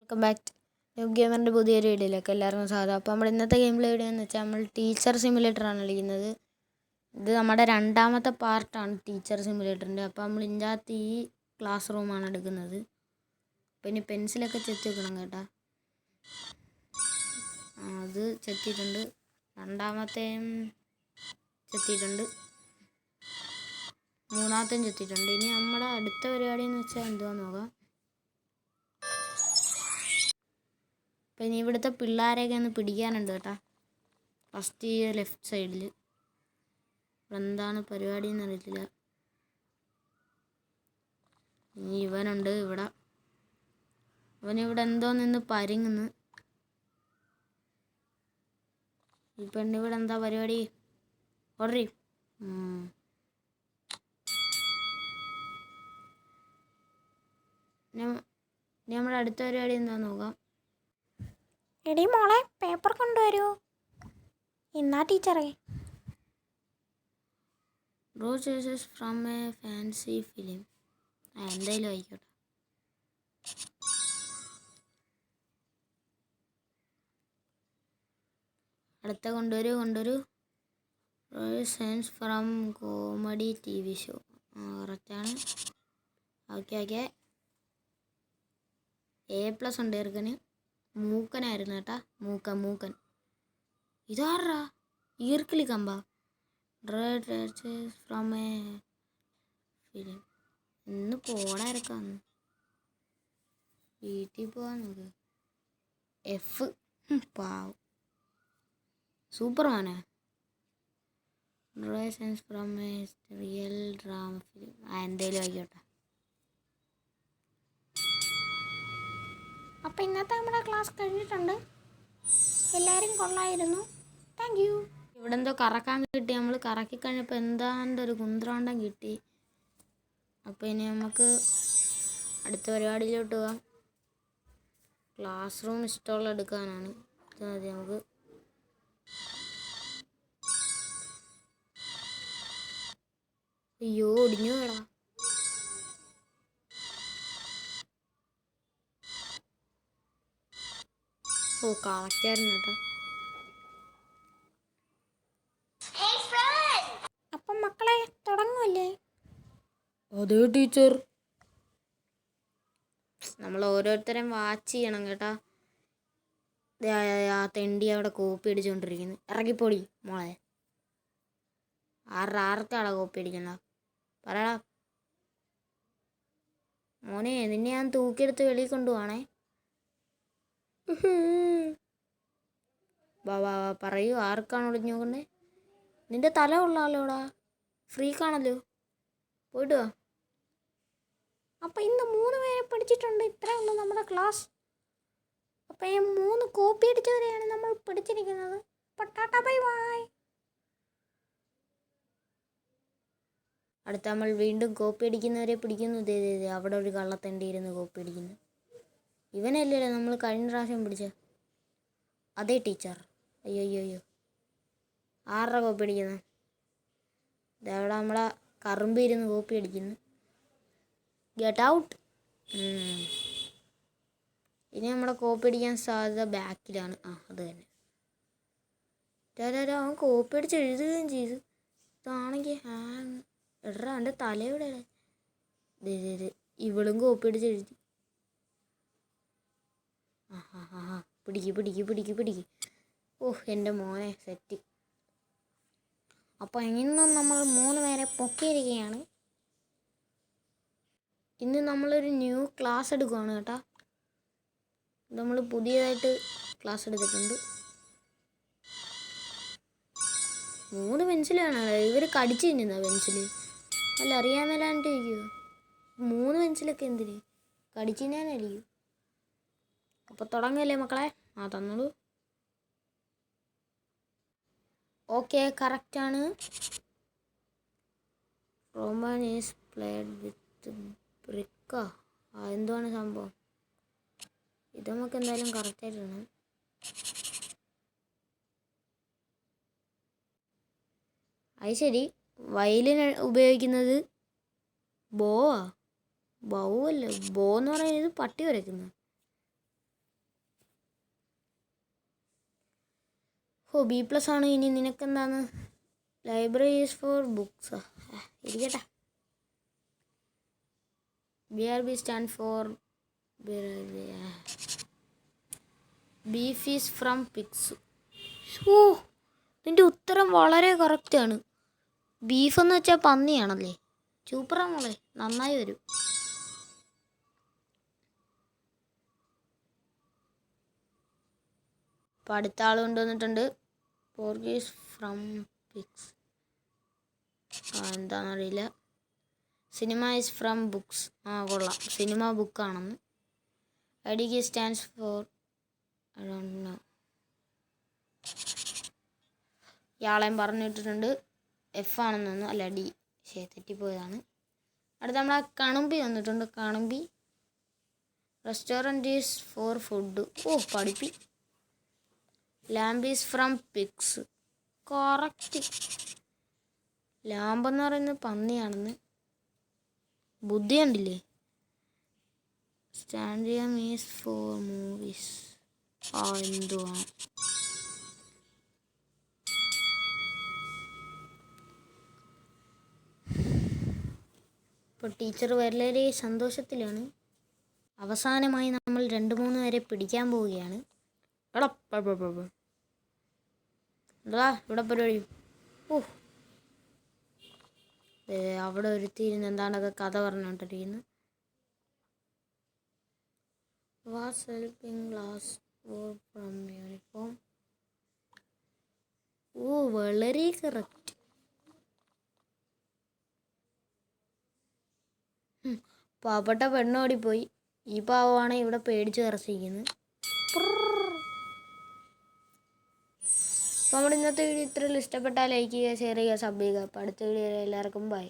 Welcome back new ഗെയിമറിൻ്റെ പുതിയൊരു വീഡിയോയിലേക്ക് എല്ലാവർക്കും സ്വാഗതം. അപ്പോൾ നമ്മുടെ ഇന്നത്തെ ഗെയിം പ്ലേ വീഡിയോ എന്ന് വെച്ചാൽ നമ്മൾ ടീച്ചർ സിമുലേറ്ററാണ് കളിക്കുന്നത്. ഇത് നമ്മുടെ രണ്ടാമത്തെ പാർട്ടാണ് ടീച്ചർ സിമുലേറ്ററിൻ്റെ. അപ്പോൾ നമ്മൾ ഇതിൻ്റെ അകത്ത് ഈ ക്ലാസ് റൂമാണ് എടുക്കുന്നത്. അപ്പോൾ ഇനി പെൻസിലൊക്കെ ചെത്തി വെക്കണം കേട്ടോ. അത് ചെത്തിയിട്ടുണ്ട്, രണ്ടാമത്തെയും ചെത്തിയിട്ടുണ്ട്, മൂന്നാമത്തെയും ചെത്തിയിട്ടുണ്ട്. ഇനി നമ്മുടെ അടുത്ത പരിപാടി എന്ന് വെച്ചാൽ എന്തുവാന്ന് നോക്കാം. അപ്പം ഇനി ഇവിടുത്തെ പിള്ളേരെയൊക്കെ ഒന്ന് പിടിക്കാനുണ്ട് കേട്ടോ. ഫസ്റ്റ് ഈ ലെഫ്റ്റ് സൈഡിൽ ഇവിടെ എന്താണ് പരിപാടി എന്ന് അറിയത്തില്ല. ഇനി ഇവനുണ്ട് ഇവിടെ, അവനിവിടെ എന്തോ നിന്ന് പരിങ്ങുന്നു. ഈ പെണ്ണിവിടെ എന്താ പരിപാടി? ഓർഡറി നമ്മുടെ അടുത്ത പരിപാടി എന്താന്ന് നോക്കാം. എടി മോളെ, പേപ്പർ കൊണ്ടുവരൂ. എന്നാ ടീച്ചറേ? Draw chases from a fancy film. എന്തായാലും ആയിക്കോട്ടെ. അടുത്ത കൊണ്ടുവരൂ. Science from comedy TV show. കറക്റ്റാണ്. ഓക്കെ. A+ ഉണ്ട് ഇറക്കന്. മൂക്കനായിരുന്നു കേട്ടാ, മൂക്കൻ. ഇതാറാ ഈർക്കിലി കമ്പ. From a film. ഇന്ന് പോടാ ഇറക്കാന്ന്. വീട്ടിൽ പോവാൻ നോക്ക്. F പാവം സൂപ്പർമാനാ. Science from a real drama film. എന്തേലും ആയിക്കോട്ടെ. അപ്പം ഇന്നത്തെ നമ്മുടെ ക്ലാസ് കഴിഞ്ഞിട്ടുണ്ട്. എല്ലാവരും കൊള്ളായിരുന്നു. Thank you. ഇവിടെ എന്തോ കറക്കാൻ കിട്ടി. നമ്മൾ കറക്കി കഴിഞ്ഞപ്പോൾ എന്താണ്ട് ഒരു കുന്ത്രാണ്ടം കിട്ടി. അപ്പോൾ ഇനി നമുക്ക് അടുത്ത പരിപാടിയിലോട്ട് പോകാം. ക്ലാസ് റൂം ഇഷ്ടമുള്ള എടുക്കാനാണ്. ഇത് മതി നമുക്ക്. അയ്യോ ഒടിഞ്ഞു വേടാ. ഓ കളക്റ്റായിരുന്നു കേട്ടോ. അപ്പം മക്കളെ തുടങ്ങുമല്ലേ? അതേ ടീച്ചർ. നമ്മൾ ഓരോരുത്തരെയും വാച്ച് ചെയ്യണം കേട്ടാ. ആ തെണ്ടി അവിടെ കോപ്പി അടിച്ചുകൊണ്ടിരിക്കുന്നു. ഇറങ്ങിപ്പോടി മോളെ. ആർക്കാടാ കോപ്പി അടിക്കണ്ട? പറയടാ മോനെ, നിന്നെ ഞാൻ തൂക്കിയെടുത്ത് വെളിയിൽ കൊണ്ടുപോവാണേ. വാ പറയൂ, ആർക്കാണ് ഒളിഞ്ഞു നോക്കണ്ടേ? നിന്റെ തല കൊള്ളാലോടാ, ഫ്രീക്കാണല്ലോ. പോയിട്ട് വാ. അപ്പം ഇന്ന് 3 പേരെ പിടിച്ചിട്ടുണ്ട്. ഇത്രേ ഉള്ളൂ നമ്മുടെ ക്ലാസ്. അപ്പം ഈ 3 കോപ്പി അടിച്ചവരെയാണ് നമ്മൾ പിടിച്ചിരിക്കുന്നത്. Tata bye bye. അടുത്ത നമ്മൾ വീണ്ടും കോപ്പി അടിക്കുന്നവരെ പിടിക്കുന്നു. ഇതേ അവിടെ ഒരു കള്ളത്തണ്ടി ഇരുന്ന് കോപ്പി അടിക്കുന്നു. ഇവനല്ലേ നമ്മൾ കഴിഞ്ഞ പ്രാവശ്യം പിടിച്ച അതേ ടീച്ചർ. അയ്യോ ആരുടെ കോപ്പി അടിക്കുന്നത്? ഇതവിടെ നമ്മളെ കറുമ്പ് ഇരുന്ന് കോപ്പി അടിക്കുന്നു. Get out. ഇനി നമ്മുടെ കോപ്പി അടിക്കാൻ സാധ്യത ബാക്കിലാണ്. അത് തന്നെ. അവൻ കോപ്പി അടിച്ച് എഴുതുകയും ചെയ്തു. ഇതാണെങ്കിൽ എടാ എൻ്റെ തലയുടെ ഇവളും കോപ്പി അടിച്ച് എഴുതി. പിടിക്ക്. ഓഹ് എൻ്റെ മോനെ സെറ്റ്. അപ്പോൾ ഇന്നും നമ്മൾ 3 പേരെ പൊക്കിയിരിക്കുകയാണ്. ഇന്ന് നമ്മളൊരു ന്യൂ ക്ലാസ് എടുക്കുകയാണ് കേട്ടോ. നമ്മൾ പുതിയതായിട്ട് ക്ലാസ് എടുത്തിട്ടുണ്ട്. 3 പെൻസിൽ വേണം. ഇവർ കടിച്ചു തിന്നുന്ന പെൻസിൽ അല്ല, അറിയാൻ മേലാണ്ട് ഇരിക്കുമോ? 3 പെൻസിലൊക്കെ എന്തിന് കടിച്ചു തിന്നാനായിരിക്കും. അപ്പോൾ തുടങ്ങല്ലേ മക്കളെ? തന്നോളൂ. ഓക്കെ, കറക്റ്റാണ്. റോമൻ ഈസ് പ്ലേഡ് വിത്ത് ബ്രിക്കാ. എന്തുവാണ് സംഭവം? ഇത് നമുക്ക് എന്തായാലും കറക്റ്റായിട്ടാണ്. അത് ശരി. വയലിന് ഉപയോഗിക്കുന്നത് ബോ അല്ല. ബോ എന്ന് പറയുന്നത് പട്ടി വരയ്ക്കുന്നത്. ഓ B+ ആണ്. ഇനി നിനക്കെന്താണ്? Library is for books. ഇരിക്കട്ടെ. BRB stand for beef is from pigs. ഓ, നിൻ്റെ ഉത്തരം വളരെ കറക്റ്റാണ്. ബീഫ് എന്ന് വെച്ചാൽ പന്നിയാണല്ലേ? സൂപ്പറാ മോളെ, നന്നായി വരും. അപ്പോൾ അടുത്ത ആൾ കൊണ്ടുവന്നിട്ടുണ്ട്. Pork is from pigs. എന്താണെന്നറിയില്ല. Cinema is from books. കൊള്ളാം, സിനിമ ബുക്കാണെന്ന്. IDK സ്റ്റാൻഡ്സ് ഫോർ ഇയാളെയും പറഞ്ഞിട്ടിട്ടുണ്ട്. F ആണെന്ന് തോന്നുന്നു. അല്ല D. തെറ്റിപ്പോയതാണ്. അടുത്ത നമ്മളെ കണുമ്പി വന്നിട്ടുണ്ട്. കണുമ്പി റെസ്റ്റോറൻറ്റ് ഈസ് ഫോർ ഫുഡ്. പഠിപ്പി. Lamb is from pigs. Correct. ലാമ്പെന്ന് പറയുന്നത് പന്നിയാണെന്ന്. ബുദ്ധി കണ്ടില്ലേ? Stadium is for movies. എന്തുവാ? ഇപ്പോൾ ടീച്ചർ വളരെ സന്തോഷത്തിലാണ്. അവസാനമായി നമ്മൾ 2-3 പേരെ പിടിക്കാൻ പോവുകയാണ്. എന്താ ഇവിടെ പരിപാടി? അവിടെ ഒരുത്തിരുന്ന് എന്താണ്ടൊക്കെ കഥ പറഞ്ഞോണ്ടിരിക്കുന്നു. Was helping class from uniform. വളരെ കറക്റ്റ്. പാവപ്പെട്ട പെണ്ണോടിപ്പോയി. ഈ പാവമാണ് ഇവിടെ പേടിച്ച് വിറച്ചിരിക്കുന്നത്. അപ്പോൾ നമ്മുടെ ഇന്നത്തെ വീഡിയോ ഇത്രയും ഇഷ്ടപ്പെട്ടാൽ ലൈക്ക് ചെയ്യുക, ഷെയർ ചെയ്യുക, സബ് ചെയ്യുക. അപ്പോൾ അടുത്ത വീഡിയോ എല്ലാവർക്കും ബൈ.